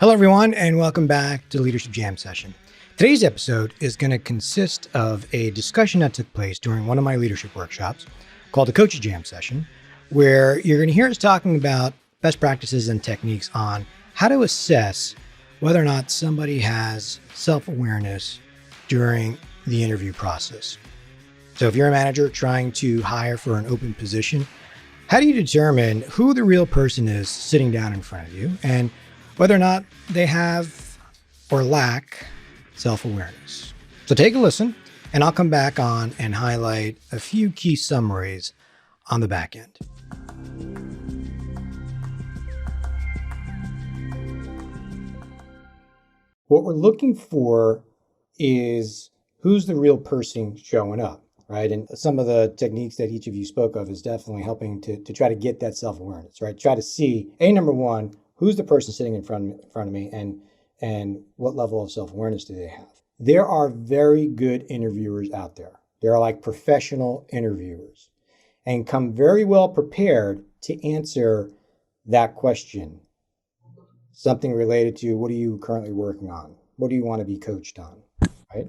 Hello, everyone, and welcome back to the Leadership Jam session. Today's episode is going to consist of a discussion that took place during one of my leadership workshops called the Coaches Jam session, where you're going to hear us talking about best practices and techniques on how to assess whether or not somebody has self-awareness during the interview process. So if you're a manager trying to hire for an open position, how do you determine who the real person is sitting down in front of you and whether or not they have or lack self-awareness? So take a listen, and I'll come back on and highlight a few key summaries on the back end. What we're looking for is who's the real person showing up, right? And some of the techniques that each of you spoke of is definitely helping to try to get that self-awareness, right? Try to see, number one, who's the person sitting in front of me and what level of self-awareness do they have? There are very good interviewers out there. They're like professional interviewers and come very well prepared to answer that question. Something related to what are you currently working on? What do you want to be coached on, right?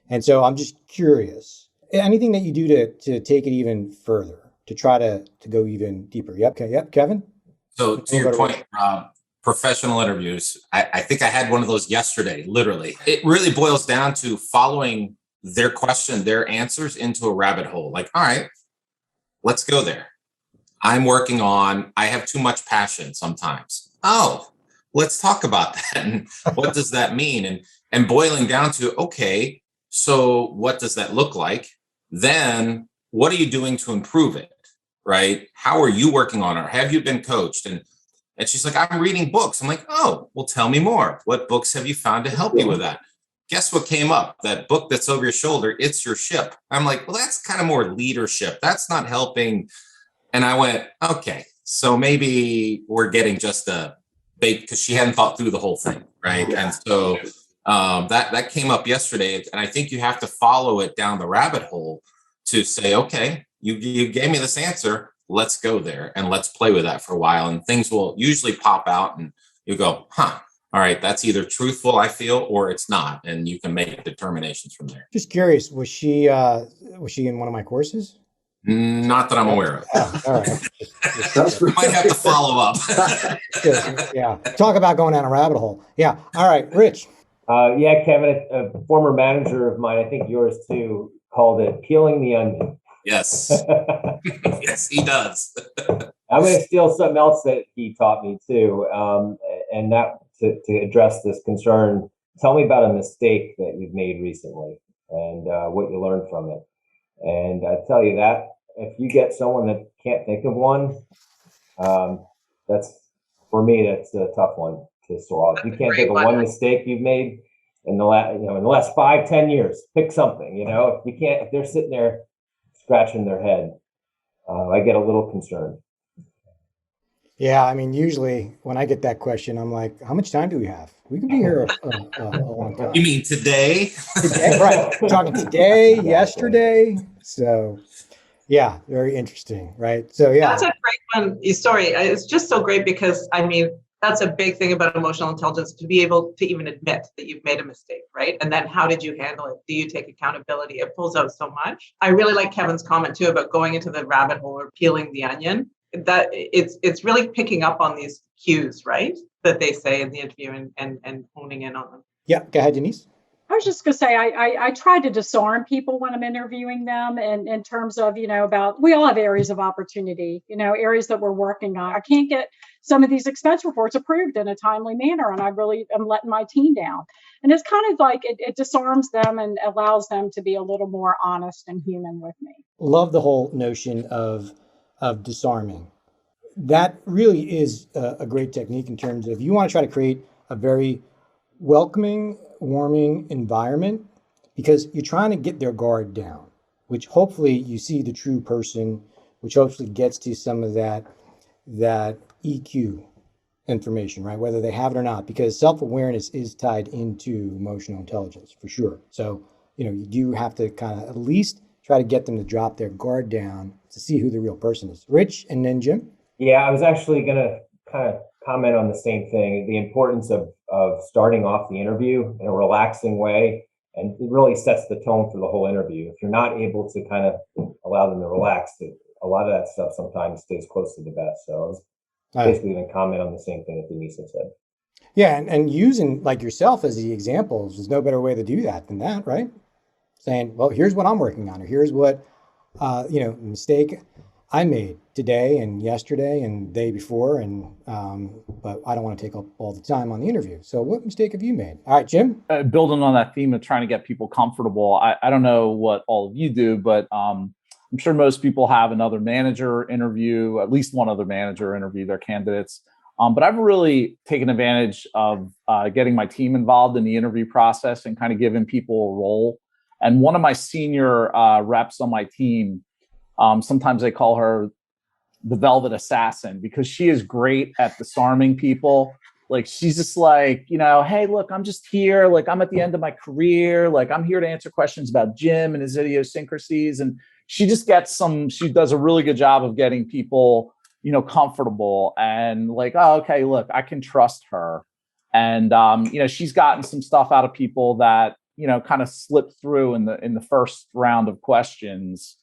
And so I'm just curious, anything that you do to take it even further, to try to go even deeper? Yep, Kevin? So to your point, professional interviews, I think I had one of those yesterday, literally. It really boils down to following their question, their answers into a rabbit hole. Like, all right, let's go there. I have too much passion sometimes. Oh, let's talk about that. And what does that mean? And boiling down to, okay, so what does that look like? Then what are you doing to improve it? Right? How are you working on it? Or have you been coached? And she's like, I'm reading books. I'm like, oh, well, tell me more. What books have you found to help you with that? Guess what came up? That book that's over your shoulder, It's Your Ship. I'm like, well, that's kind of more leadership. That's not helping. And I went, okay, so maybe we're getting just a bait because she hadn't thought through the whole thing. Right. Yeah. And so that came up yesterday. And I think you have to follow it down the rabbit hole to say, okay, you gave me this answer. Let's go there and let's play with that for a while. And things will usually pop out and you go, all right, that's either truthful, I feel, or it's not. And you can make determinations from there. Just curious, was she in one of my courses? Not that I'm aware of. Oh, all right. We might have to follow up. Yeah. Talk about going down a rabbit hole. Yeah. All right, Rich. Yeah, Kevin, a former manager of mine, I think yours too, called it peeling the onion. Yes. Yes, he does. I'm going to steal something else that he taught me too. And that to address this concern, tell me about a mistake that you've made recently and what you learned from it. And I tell you that if you get someone that can't think of one, that's a tough one to swallow. If you can't think of one mistake you've made in the last 5-10 years, pick something. If they're sitting there scratching their head, I get a little concerned. Yeah, I mean, usually when I get that question, I'm like, how much time do we have? We can be here a long time. You mean today? Today, right. We're talking today, yesterday. So, yeah, very interesting, right? So, yeah. That's a great one. Sorry, it's just so great because, I mean, that's a big thing about emotional intelligence, to be able to even admit that you've made a mistake, right? And then how did you handle it? Do you take accountability? It pulls out so much. I really like Kevin's comment too about going into the rabbit hole or peeling the onion. That it's really picking up on these cues, right? That they say in the interview and honing in on them. Yeah, go ahead, Denise. I was just going to say, I try to disarm people when I'm interviewing them, and in terms of, about, we all have areas of opportunity, areas that we're working on. I can't get some of these expense reports approved in a timely manner, and I really am letting my team down. And it's kind of like it disarms them and allows them to be a little more honest and human with me. Love the whole notion of disarming. That really is a great technique in terms of, you want to try to create a very welcoming, warming environment because you're trying to get their guard down, which hopefully you see the true person, which hopefully gets to some of that EQ information, right? Whether they have it or not, because self-awareness is tied into emotional intelligence for sure. So, you do have to kind of at least try to get them to drop their guard down to see who the real person is. Rich, and then Jim? Yeah, I was actually going to kind of comment on the same thing, the importance of of starting off the interview in a relaxing way, and it really sets the tone for the whole interview. If you're not able to kind of allow them to relax, a lot of that stuff sometimes stays close to the vest. So I was basically going to comment on the same thing that Denise had said. Yeah, and using like yourself as the examples, there's no better way to do that than that, right? Saying, well, here's what I'm working on, or here's what, mistake I made today and yesterday and the day before, and but I don't want to take up all the time on the interview. So what mistake have you made? All right, Jim? Building on that theme of trying to get people comfortable, I don't know what all of you do, but I'm sure most people have another manager interview, at least one other manager interview their candidates. But I've really taken advantage of getting my team involved in the interview process and kind of giving people a role. And one of my senior reps on my team, sometimes they call her the Velvet Assassin, because she is great at disarming people. Like, she's just like, hey, look, I'm just here. Like, I'm at the end of my career. Like, I'm here to answer questions about Jim and his idiosyncrasies. And she just she does a really good job of getting people, comfortable and like, oh, okay, look, I can trust her. And, she's gotten some stuff out of people that, kind of slipped through in the first round of questions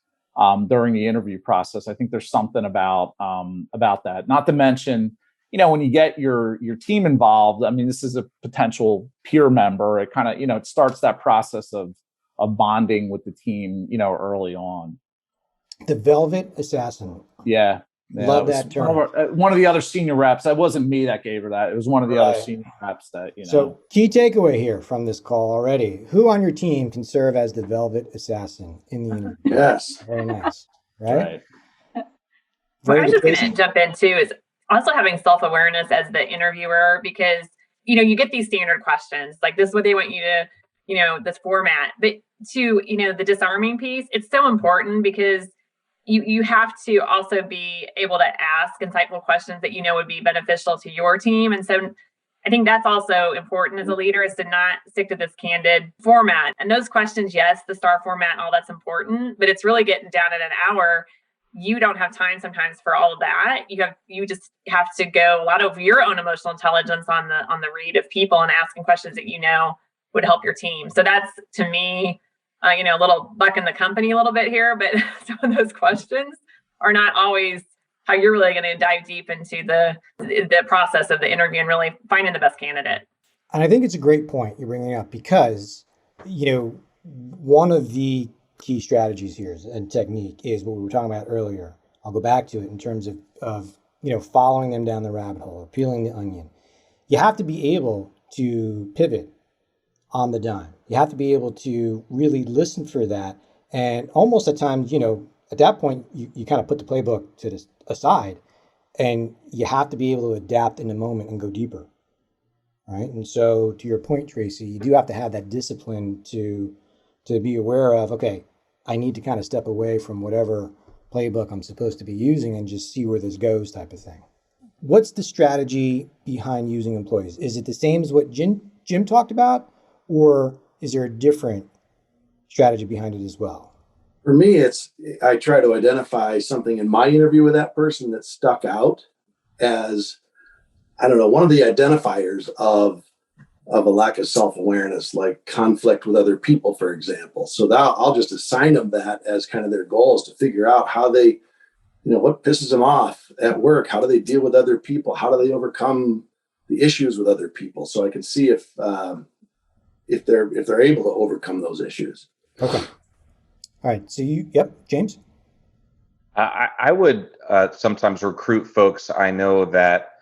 during the interview process. I think there's something about that. Not to mention, when you get your team involved, I mean, this is a potential peer member. It kind of, it starts that process of bonding with the team, early on. The Velvet Assassin. Yeah. Love that term. One of the other senior reps. That wasn't me that gave her that. It was one of the other senior reps that, So key takeaway here from this call already. Who on your team can serve as the Velvet Assassin in the interview? Yes. Very nice. Right? What I was just going to jump into is also having self-awareness as the interviewer, because, you get these standard questions, like this is what they want you to, this format. But to, the disarming piece, it's so important because you have to also be able to ask insightful questions that would be beneficial to your team. And so I think that's also important as a leader, is to not stick to this candid format. And those questions, yes, the STAR format, all that's important, but it's really getting down at an hour. You don't have time sometimes for all of that. You just have to go a lot of your own emotional intelligence on the read of people and asking questions that would help your team. So that's, to me, a little bucking the company a little bit here, but some of those questions are not always how you're really going to dive deep into the process of the interview and really finding the best candidate. And I think it's a great point you're bringing up, because, one of the key strategies here and technique is what we were talking about earlier. I'll go back to it in terms of following them down the rabbit hole or peeling the onion. You have to be able to pivot on the dime. You have to be able to really listen for that. And almost at times, at that point, you kind of put the playbook to the aside, and you have to be able to adapt in the moment and go deeper. Right. And so to your point, Tracy, you do have to have that discipline to be aware of, okay, I need to kind of step away from whatever playbook I'm supposed to be using and just see where this goes, type of thing. What's the strategy behind using employees? Is it the same as what Jim talked about, or is there a different strategy behind it as well? For me, I try to identify something in my interview with that person that stuck out as, I don't know, one of the identifiers of a lack of self-awareness, like conflict with other people, for example. So that I'll just assign them that as kind of their goals, to figure out how they, what pisses them off at work. How do they deal with other people? How do they overcome the issues with other people? So I can see if they're able to overcome those issues. Okay. All right. So James? I would sometimes recruit folks I know that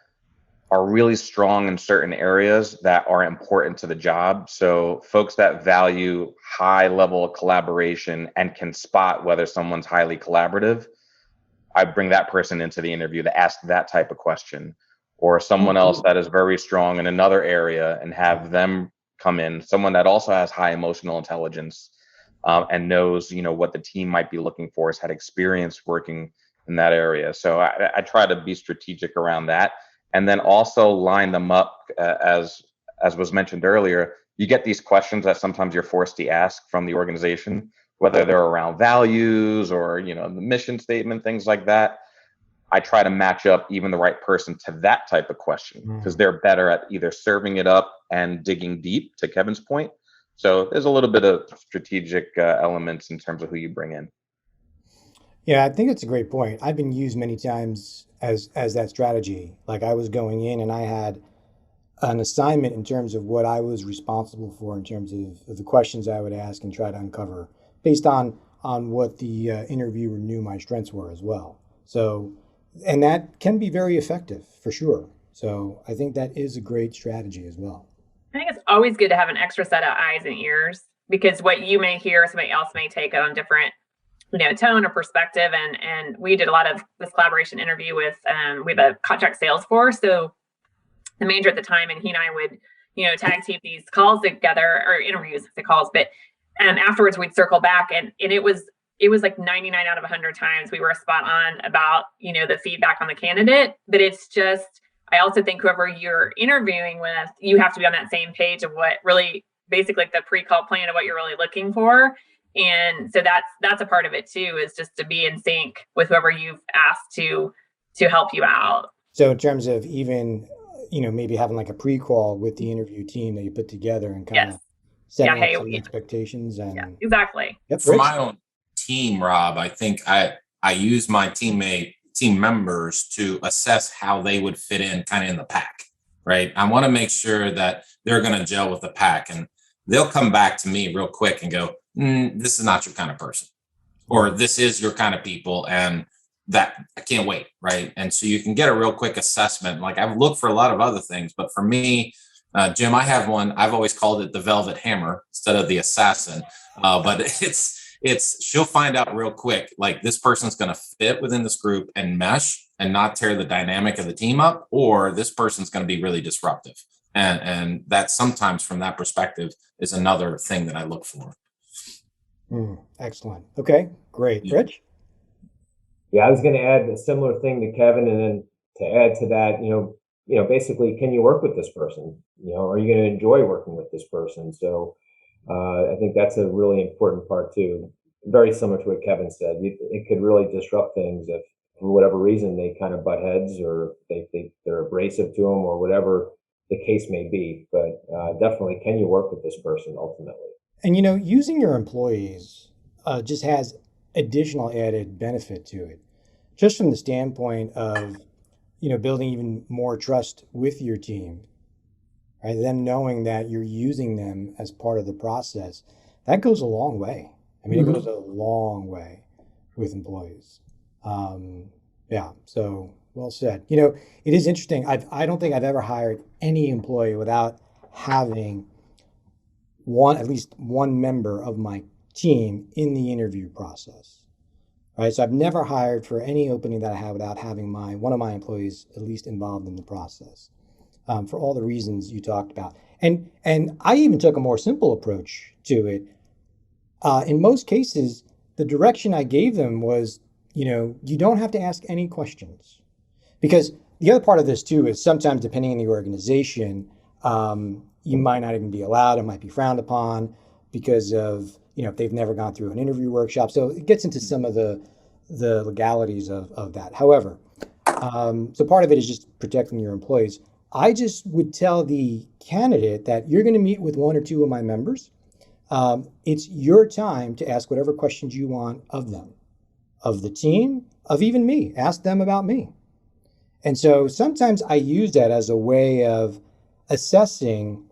are really strong in certain areas that are important to the job. So folks that value high level of collaboration and can spot whether someone's highly collaborative, I bring that person into the interview to ask that type of question. Or someone else that is very strong in another area and have them come in, someone that also has high emotional intelligence and knows, what the team might be looking for, has had experience working in that area. So I try to be strategic around that. And then also line them up, as was mentioned earlier. You get these questions that sometimes you're forced to ask from the organization, whether they're around values or, the mission statement, things like that. I try to match up even the right person to that type of question, because they're better at either serving it up and digging deep, to Kevin's point. So there's a little bit of strategic elements in terms of who you bring in. Yeah, I think it's a great point. I've been used many times as that strategy. Like I was going in and I had an assignment in terms of what I was responsible for in terms of the questions I would ask and try to uncover based on what the interviewer knew my strengths were as well. So, and that can be very effective for sure. So I think that is a great strategy as well. I think it's always good to have an extra set of eyes and ears, because what you may hear, somebody else may take on different, tone or perspective. And we did a lot of this collaboration interview with, we have a contract sales force. So the manager at the time, and he and I would, tag team these calls together, or interviews, the calls, but afterwards we'd circle back, and it was like 99 out of 100 times we were spot on about, the feedback on the candidate. But it's just, I also think whoever you're interviewing with, you have to be on that same page of what really, basically like the pre-call plan of what you're really looking for. And so that's a part of it too, is just to be in sync with whoever you've asked to help you out. So in terms of even, maybe having like a pre-call with the interview team that you put together and kind of setting up some expectations. And exactly. Yep, for my own team, Rob, I think I use my team members to assess how they would fit in kind of in the pack, right? I want to make sure that they're going to gel with the pack, and they'll come back to me real quick and go, this is not your kind of person, or this is your kind of people. And that I can't wait. Right. And so you can get a real quick assessment. Like I've looked for a lot of other things, but for me, Jim, I have one, I've always called it the velvet hammer instead of the assassin. But she'll find out real quick, like this person's going to fit within this group and mesh and not tear the dynamic of the team up, or this person's going to be really disruptive. And that sometimes from that perspective is another thing that I look for. Excellent. Okay, great. Yeah. Rich? Yeah, I was going to add a similar thing to Kevin, and then to add to that, basically, can you work with this person? Are you going to enjoy working with this person? So I think that's a really important part too. Very similar to what Kevin said. It could really disrupt things if, for whatever reason, they kind of butt heads, or they're abrasive to them, or whatever the case may be. But definitely, can you work with this person ultimately? And using your employees just has additional added benefit to it, just from the standpoint of building even more trust with your team, right? Them knowing that you're using them as part of the process, that goes a long way. I mean, It goes a long way with employees. Yeah, so well said. It is interesting. I don't think I've ever hired any employee without having at least one member of my team in the interview process, right? So I've never hired for any opening that I have without having one of my employees at least involved in the process, for all the reasons you talked about. And I even took a more simple approach to it. In most cases, the direction I gave them was, you don't have to ask any questions, because the other part of this too is sometimes depending on the organization, you might not even be allowed, it might be frowned upon because of, if they've never gone through an interview workshop. So it gets into some of the legalities of that. However, so part of it is just protecting your employees. I just would tell the candidate that you're going to meet with one or two of my members. It's your time to ask whatever questions you want of them, of the team, of even me. Ask them about me. And so sometimes I use that as a way of assessing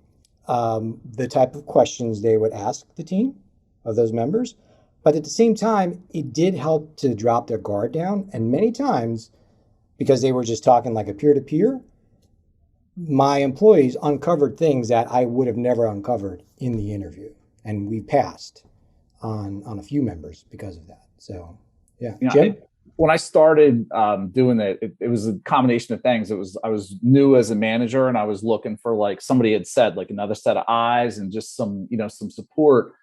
the type of questions they would ask the team of those members. But at the same time, it did help to drop their guard down. And many times, because they were just talking like a peer-to-peer, my employees uncovered things that I would have never uncovered in the interview. And we passed on a few members because of that. So, yeah. Jim? When I started doing it was a combination of things. I was new as a manager, and I was looking for, like somebody had said, like another set of eyes and just some support.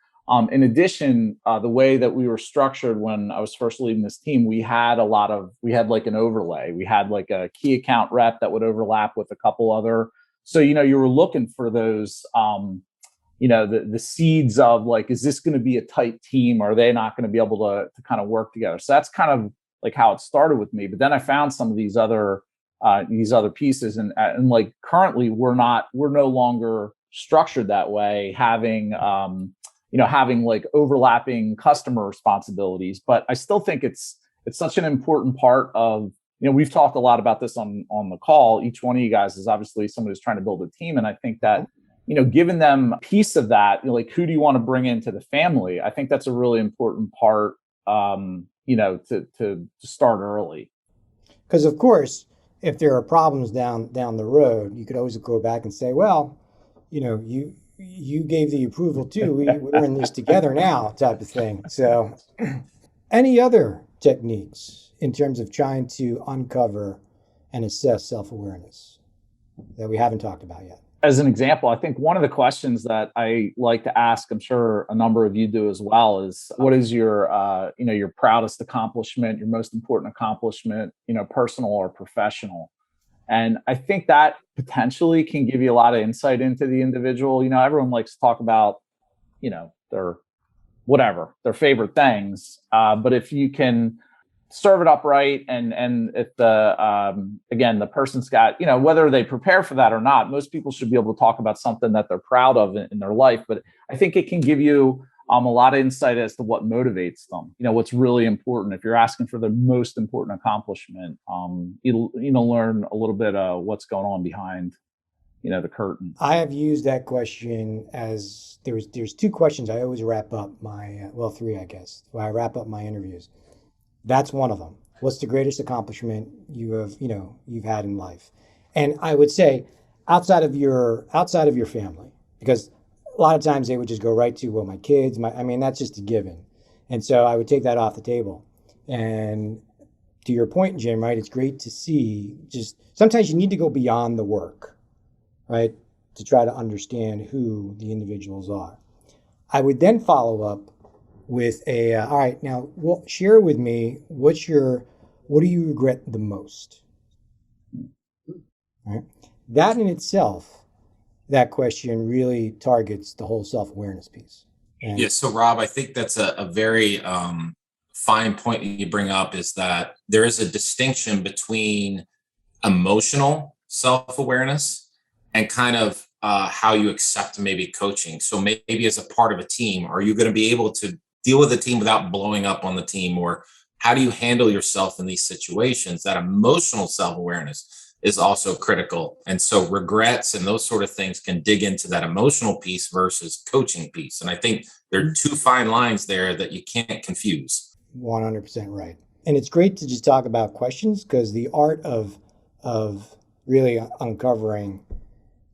In addition, the way that we were structured when I was first leading this team, we had like an overlay. We had like a key account rep that would overlap with a couple other. So, you were looking for those, the seeds of like, is this going to be a tight team? Are they not going to be able to kind of work together? So that's kind of like how it started with me. But then I found some of these other pieces, and like currently we're no longer structured that way, having having like overlapping customer responsibilities. But I still think it's such an important part of, we've talked a lot about this on the call. Each one of you guys is obviously somebody who's trying to build a team. And I think that, giving them a piece of that, like, who do you want to bring into the family? I think that's a really important part, to start early. Because of course, if there are problems down the road, you could always go back and say, well, you gave the approval too. We're in this together now, type of thing. So, any other techniques in terms of trying to uncover and assess self-awareness that we haven't talked about yet? As an example, I think one of the questions that I like to ask, I'm sure a number of you do as well, is what is your, your proudest accomplishment, your most important accomplishment, personal or professional? And I think that potentially can give you a lot of insight into the individual. Everyone likes to talk about, their favorite things. But if you can serve it up right, and if the person's got, whether they prepare for that or not, most people should be able to talk about something that they're proud of in their life. But I think it can give you a lot of insight as to what motivates them. What's really important. If you're asking for the most important accomplishment, you'll learn a little bit of what's going on behind, the curtain. I have used that question as there's two questions I always wrap up my three, I guess, where I wrap up my interviews. That's one of them. What's the greatest accomplishment you've had in life? And I would say outside of your family, because a lot of times they would just go right to, well, my kids, that's just a given. And so I would take that off the table. And to your point, Jim, right, it's great to see, just sometimes you need to go beyond the work, right, to try to understand who the individuals are. I would then follow up with all right, now share with me, what do you regret the most? All right. That in itself, that question really targets the whole self-awareness piece. Yeah. So Rob, I think that's a very fine point that you bring up, is that there is a distinction between emotional self-awareness and kind of how you accept maybe coaching. So maybe as a part of a team, are you going to be able to deal with the team without blowing up on the team? Or how do you handle yourself in these situations? That emotional self-awareness is also critical. And so regrets and those sort of things can dig into that emotional piece versus coaching piece. And I think there are two fine lines there that you can't confuse. 100% right. And it's great to just talk about questions, because the art of really uncovering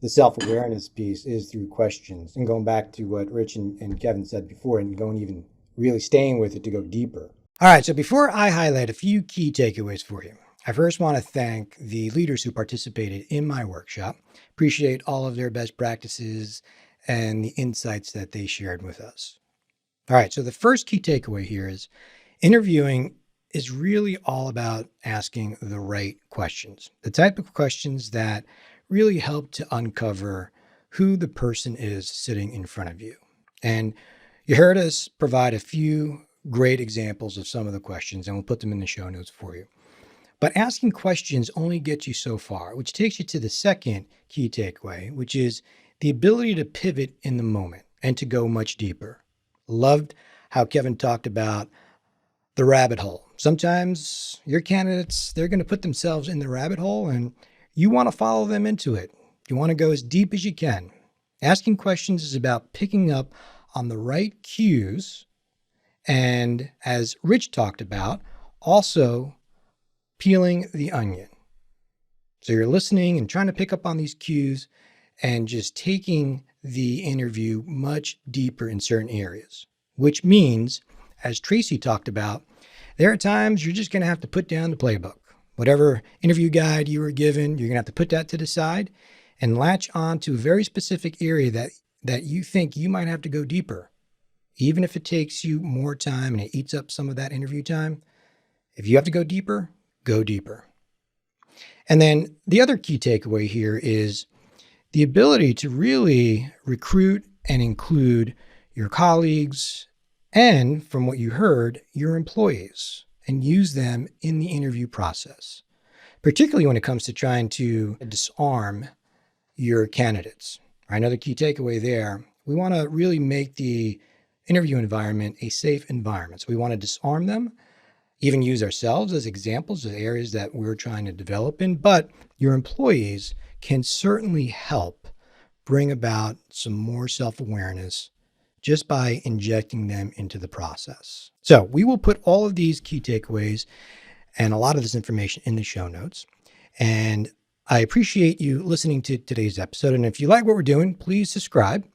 the self-awareness piece is through questions, and going back to what Rich and Kevin said before, and going even really staying with it to go deeper. All right, so before I highlight a few key takeaways for you, I first want to thank the leaders who participated in my workshop. Appreciate all of their best practices and the insights that they shared with us. All right, so the first key takeaway here is interviewing is really all about asking the right questions, the type of questions that really help to uncover who the person is sitting in front of you. And you heard us provide a few great examples of some of the questions, and we'll put them in the show notes for you. But asking questions only gets you so far, which takes you to the second key takeaway, which is the ability to pivot in the moment and to go much deeper. Loved how Kevin talked about the rabbit hole. Sometimes your candidates, they're going to put themselves in the rabbit hole, and you want to follow them into it. You want to go as deep as you can. Asking questions is about picking up on the right cues, and as Rich talked about, also peeling the onion. So you're listening and trying to pick up on these cues and just taking the interview much deeper in certain areas, which means, as Tracy talked about, there are times you're just going to have to put down the playbook. Whatever interview guide you were given, you're going to have to put that to the side and latch on to a very specific area that you think you might have to go deeper. Even if it takes you more time and it eats up some of that interview time, if you have to go deeper, go deeper. And then the other key takeaway here is the ability to really recruit and include your colleagues and, from what you heard, your employees, and use them in the interview process, particularly when it comes to trying to disarm your candidates. right? Another key takeaway there, we want to really make the interview environment a safe environment. So we want to disarm them, even use ourselves as examples of areas that we're trying to develop in. But your employees can certainly help bring about some more self-awareness just by injecting them into the process. So we will put all of these key takeaways and a lot of this information in the show notes. And I appreciate you listening to today's episode. And if you like what we're doing, please subscribe.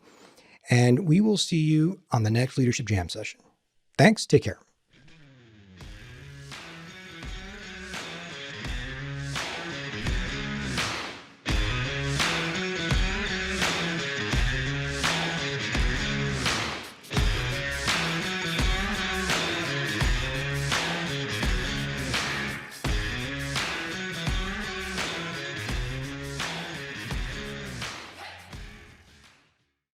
And we will see you on the next Leadership Jam session. Thanks. Take care.